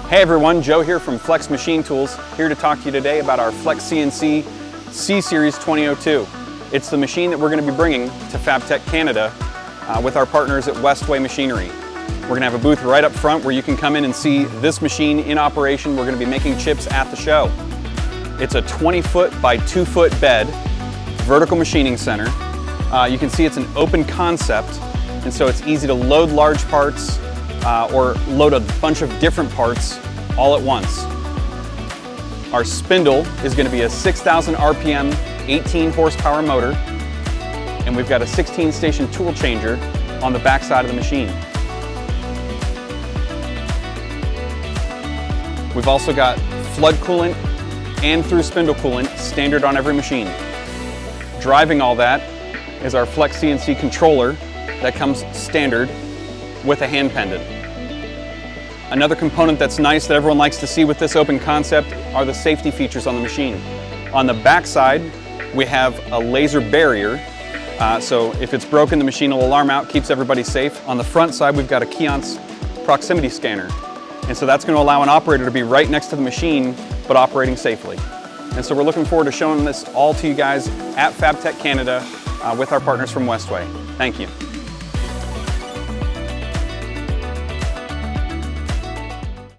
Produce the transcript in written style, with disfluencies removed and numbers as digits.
Hey everyone, Joe here from Flex Machine Tools, here to talk to you today about our FlexCNC C-Series 2002. It's the machine that we're going to be bringing to FABTECH Canada with our partners at Westway Machinery. We're going to have a booth right up front where you can come in and see this machine in operation. We're going to be making chips at the show. It's a 20-foot by 2-foot bed, vertical machining center. You can see it's an open concept, and so it's easy to load large parts or load a bunch of different parts all at once. Our spindle is going to be a 6,000 RPM, 18 horsepower motor, and we've got a 16-station tool changer on the back side of the machine. We've also got flood coolant and through spindle coolant standard on every machine. Driving all that is our FlexCNC controller that comes standard with a hand pendant. Another component that's nice that everyone likes to see with this open concept are the safety features on the machine. On the back side, we have a laser barrier, so if it's broken, the machine will alarm out, keeps everybody safe. On the front side, we've got a kiosk proximity scanner, and so that's going to allow an operator to be right next to the machine, but operating safely. And so we're looking forward to showing this all to you guys at FABTECH Canada with our partners from Westway. Thank you.